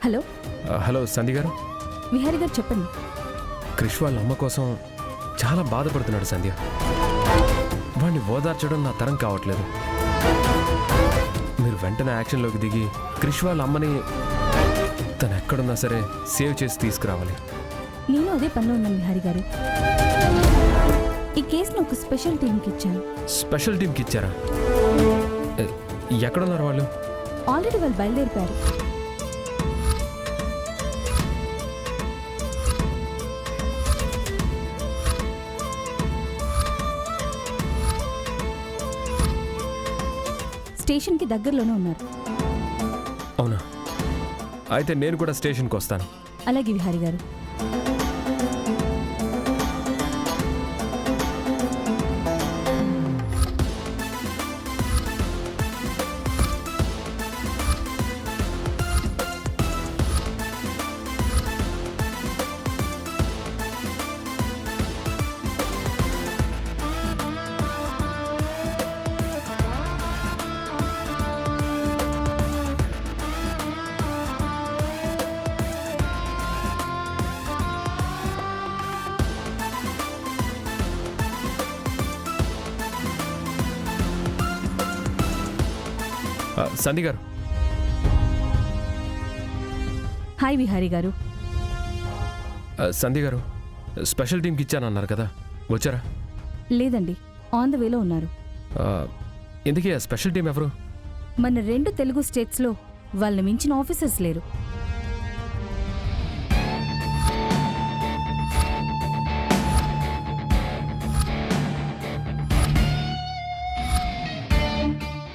Hello hello సంధి గారు. విహారి గారు చెప్పండి. క్రిష్ వాళ్ళ అమ్మ కోసం చాలా బాధపడుతున్నాడు సంధ్య. వాడిని ఓదార్చడం నా తరం కావట్లేదు. మీరు వెంటనే యాక్షన్లోకి దిగి క్రిష్ వాళ్ళ అమ్మని తను ఎక్కడున్నా సరే సేవ్ చేసి తీసుకురావాలి. నేను అదే పనిలో ఉన్నాను విహారి గారు. ఈ కేసును ఒక స్పెషల్ టీంకి ఇచ్చాను. స్పెషల్ టీంకి ఇచ్చారా? ఎక్కడున్నారు వాళ్ళు? ఆల్రెడీ వాళ్ళు బయలుదేరిపారు. స్టేషన్కి దగ్గరలోనే ఉన్నారు. అవునా? అయితే నేను కూడా స్టేషన్కి వస్తాను. అలాగే విహారి గారు. సంధి గారు. హాయ్ విహారి గారు. సంధి గారు, స్పెషల్ టీంకి ఇచ్చానన్నారు కదా, వచ్చారా? లేదండి, ఆన్ ద వేలో ఉన్నారు. ఎందుకే స్పెషల్ టీం ఎవరు? మన 2 తెలుగు స్టేట్స్లో వాళ్ళని మించిన ఆఫీసర్స్ లేరు.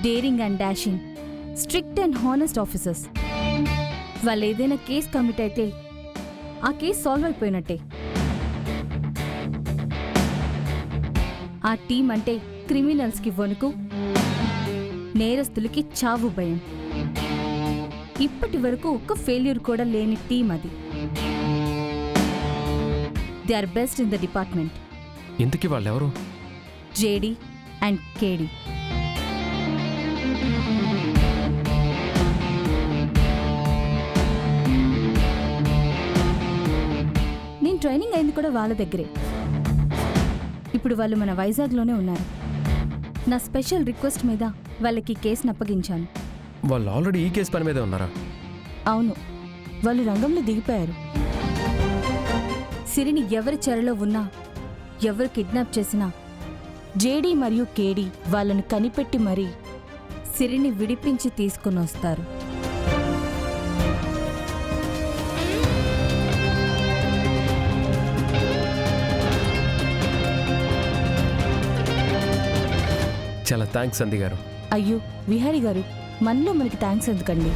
Daring and dashing, strict and honest officers. వాళ్ళు ఏదైనా కేసు కమిట్ అయితే ఆ కేసు సాల్వ్ అయిపోయినట్టే. ఆ టీం అంటే క్రిమినల్స్కి వణుకు, నేరస్తులకి చావు భయం. ఇప్పటి వరకు ఒక్క ఫెయిల్యూర్ కూడా లేని టీం అది. They are best in the department. ఇంతకీ వాళ్ళెవరు? జేడి అండ్ కేడి. నేను ట్రైనింగ్ అయింది కూడా వాళ్ళ దగ్గరే. ఇప్పుడు వాళ్ళు మన వైజాగ్లోనే ఉన్నారు. నా స్పెషల్ రిక్వెస్ట్ మీద వాళ్ళకి కేసును అప్పగించాను. వాళ్ళు ఆల్రెడీ ఈ కేసు పని మీదే ఉన్నారా? అవును, వాళ్ళు రంగంలో దిగిపోయారు. సిరిని ఎవరి చెరలో ఉన్నా, ఎవరు కిడ్నాప్ చేసినా జేడీ మరియు కేడీ వాళ్ళను కనిపెట్టి మరీ సిరిని విడిపించి తీసుకుని వస్తారు. చాలా థ్యాంక్స్ సంధి గారు. అయ్యో విహారి గారు, మనలో మనకి థ్యాంక్స్ ఎందుకండి?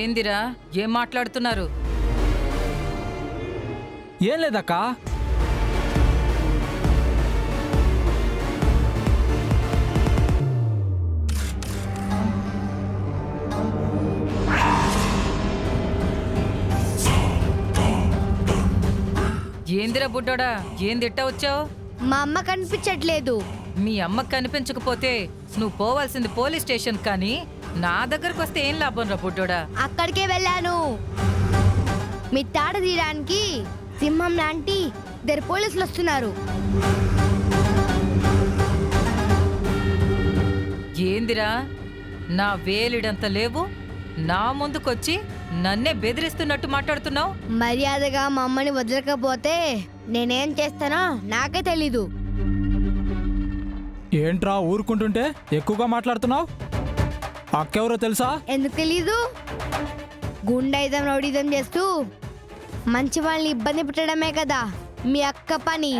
ఏందిరా, ఏం మాట్లాడుతున్నారు? ఏం లేదక్కా. ఏందిరా బుడ్డోడా, ఏందిట్టా వచ్చావు? మా అమ్మ కనిపించట్లేదు. మీ అమ్మ కనిపించకపోతే నువ్వు పోవాల్సింది పోలీస్ స్టేషన్, కానీ నా దగ్గరకు వస్తే ఏం లాభం రా బుడ్డోడా? అక్కడికే వెళ్ళాను. మీ తాట తీయడానికి సింహం లాంటి 2 పోలీసులు వస్తున్నారు. ఏందిరా, నా వేలిడంత లేవు, నా ముందుకొచ్చి నన్నే బెదిరిస్తున్నట్టు మాట్లాడుతున్నావు? మర్యాదగా మా అమ్మని వదలకపోతే నేనేం చేస్తానో నాకే తెలీదు. ఏంట్రా ఊరుకుంటుంటే ఎక్కువగా మాట్లాడుతున్నావు? అక్కెవరో తెలుసా? ఎందుకు తెలీదు? గుండైజం రౌడీజం చేస్తూ మంచి వాళ్ళని ఇబ్బంది పెట్టడమే కదా మీ అక్క పని.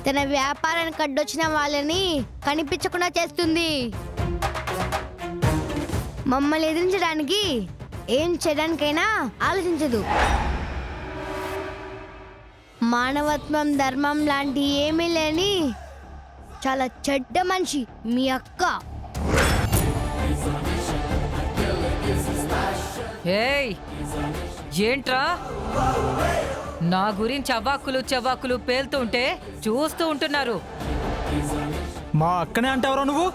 తన వ్యాపారానికి అడ్డొచ్చిన వాళ్ళని కనిపించకుండా చేస్తుంది. మమ్మల్ని ఎదిరించడానికి ఏం చేయడానికైనా ఆలోచించదు. మానవత్వం, ధర్మం లాంటి ఏమీ లేని చాలా చెడ్డ మనిషి మీ అక్క. ఏయ్ ఏంట్రా నా గురించి అవ్వాకులు చెవ్వాకులు పేలుతూ ఉంటే చూస్తూ ఉంటున్నారు. మా అక్కనే అంటావరా నువ్వు?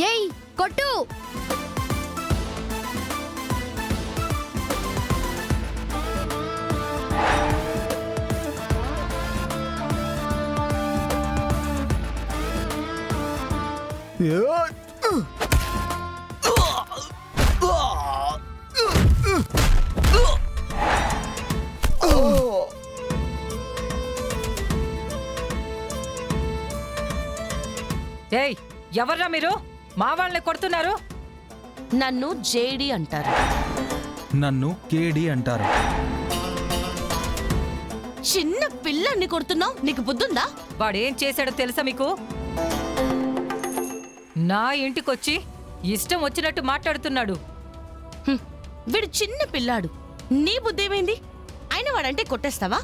ఏయ్ కొట్టు. ఏయ్ ఎవర్రా మీరు మా వాళ్ళని కొడుతున్నారు? నన్ను జేడి అంటారు. నన్ను కేడి అంటారు. చిన్న పిల్లని కొడుతున్నావు, నీకు బుద్ధుందా? వాడేం చేశాడో తెలుసా మీకు? నా ఇంటికొచ్చి ఇష్టం వచ్చినట్టు మాట్లాడుతున్నాడు. హ్మ్, వీడు చిన్న పిల్లాడు, నీ బుద్ధేమైంది? అయినా వాడంటే కొట్టేస్తావా?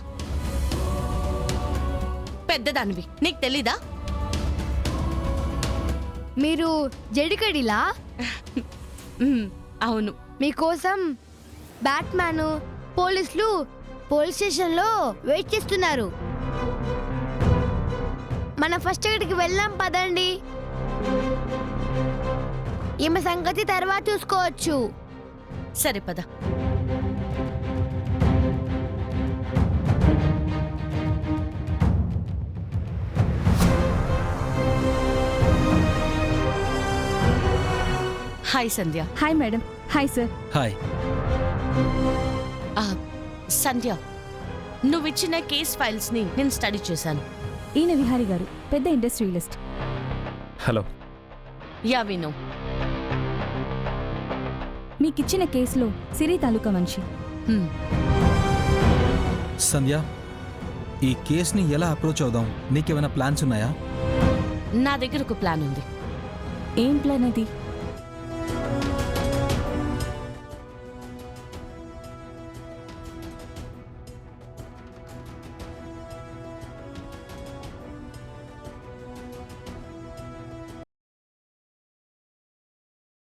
పెద్దదానివి, నీకు తెలీదా? మీరు జడికడిలా? హ్మ్, అవును. మీకోసం బ్యాట్మ్యాన్ పోలీసులు పోలీస్ స్టేషన్లో వెయిట్ చేస్తున్నారు. మన ఫస్ట్ అక్కడికి వెళ్దాం పదండి. ఈమె సంగతి తర్వాత చూసుకోవచ్చు. సరే పద. Hi Sandhya. Hi madam. Hi sir. Hi. ఆ, సంధ్య, నువ్విచ్చిన కేస్ ఫైల్స్ ని నేను స్టడీ చేశాను. ఈయన విహారీ గారు, పెద్ద ఇండస్ట్రియలిస్ట్. హలో. యా విను. మీకిచ్చిన కేసులో సిరి తాలూకా మనిషి. హ్మ్, సంధ్య, ఈ కేసుని ఎలా అప్రోచ్ అవుదాం? నీకేమైనా ప్లాన్స్ ఉన్నాయా? నా దగ్గర ఒక ప్లాన్ ఉంది. ఏం ప్లాన్ అది?